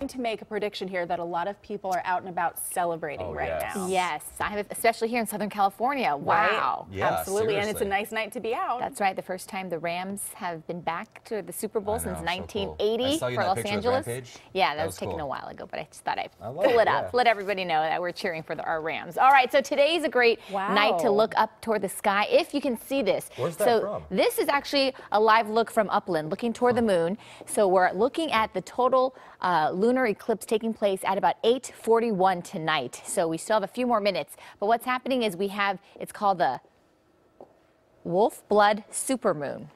To make a prediction here that a lot of people are out and about celebrating now. Yes, especially here in Southern California. Wow. Right? Yeah, absolutely. Seriously. And it's a nice night to be out. That's right. The first time the Rams have been back to the Super Bowl since 1980 so cool. for Los Angeles. Yeah, that was taken a while ago, but I just thought I'd pull it up, let everybody know that we're cheering for our Rams. All right, so today's a great night to look up toward the sky if you can see this. Where's that from? This is actually a live look from Upland, looking toward the moon. So we're looking at the total lunar eclipse taking place at about 8:41 tonight. So we still have a few more minutes. But what's happening is it's called the Wolf Blood Supermoon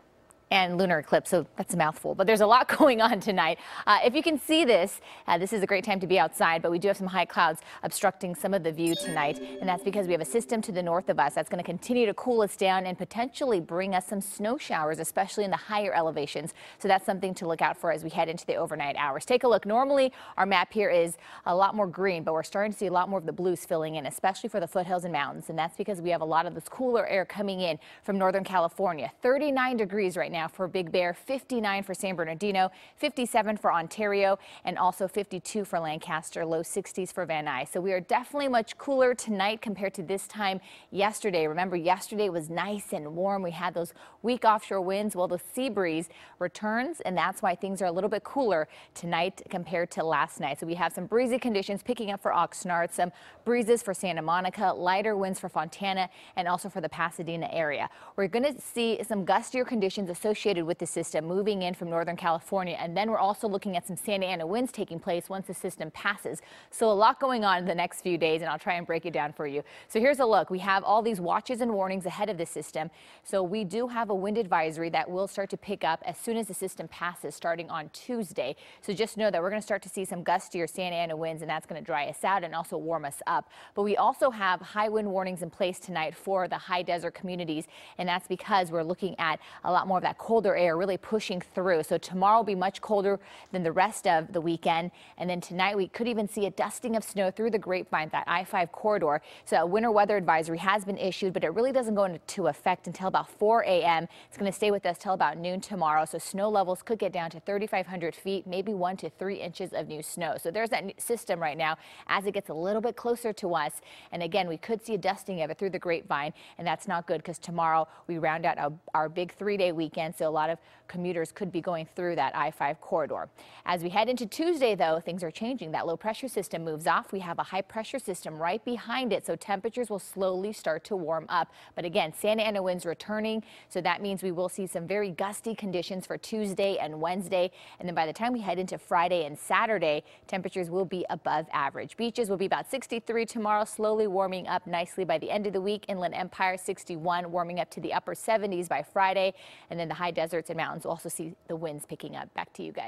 and lunar eclipse, so that's a mouthful, but there's a lot going on tonight. If you can see this, this is a great time to be outside, but we do have some high clouds obstructing some of the view tonight, and that's because we have a system to the north of us that's going to continue to cool us down and potentially bring us some snow showers, especially in the higher elevations. So that's something to look out for as we head into the overnight hours. Take a look. Normally, our map here is a lot more green, but we're starting to see a lot more of the blues filling in, especially for the foothills and mountains, and that's because we have a lot of this cooler air coming in from Northern California. 39 degrees right now for Big Bear, 59 for San Bernardino, 57 for Ontario, and also 52 for Lancaster, low 60s for Van Nuys. So we are definitely much cooler tonight compared to this time yesterday. Remember, yesterday was nice and warm. We had those weak offshore winds. Well, the sea breeze returns, and that's why things are a little bit cooler tonight compared to last night. So we have some breezy conditions picking up for Oxnard, some breezes for Santa Monica, lighter winds for Fontana, and also for the Pasadena area. We're going to see some gustier conditions associated with the system moving in from Northern California, and then we're also looking at some Santa Ana winds taking place once the system passes. So a lot going on in the next few days, and I'll try and break it down for you. So here's a look. We have all these watches and warnings ahead of the system. So we do have a wind advisory that will start to pick up as soon as the system passes starting on Tuesday. So just know that we're going to start to see some gustier Santa Ana winds, and that's going to dry us out and also warm us up. But we also have high wind warnings in place tonight for the high desert communities, and that's because we're looking at a lot more of that colder air really pushing through. So tomorrow will be much colder than the rest of the weekend. And then tonight we could even see a dusting of snow through the grapevine, that I-5 corridor. So a winter weather advisory has been issued, but it really doesn't go into effect until about 4 a.m. It's going to stay with us till about noon tomorrow. So snow levels could get down to 3,500 feet, maybe 1 to 3 inches of new snow. So there's that system right now as it gets a little bit closer to us. And again, we could see a dusting of it through the grapevine, and that's not good because tomorrow we round out our big 3-day weekend. So a lot of commuters could be going through that I-5 corridor. As we head into Tuesday, though, things are changing. That low pressure system moves off. We have a high pressure system right behind it, so temperatures will slowly start to warm up. But again, Santa Ana winds returning, so that means we will see some very gusty conditions for Tuesday and Wednesday. And then by the time we head into Friday and Saturday, temperatures will be above average. Beaches will be about 63 tomorrow, slowly warming up nicely by the end of the week. Inland Empire 61, warming up to the upper 70s by Friday. And then the high deserts and mountains will also see the winds picking up. Back to you guys.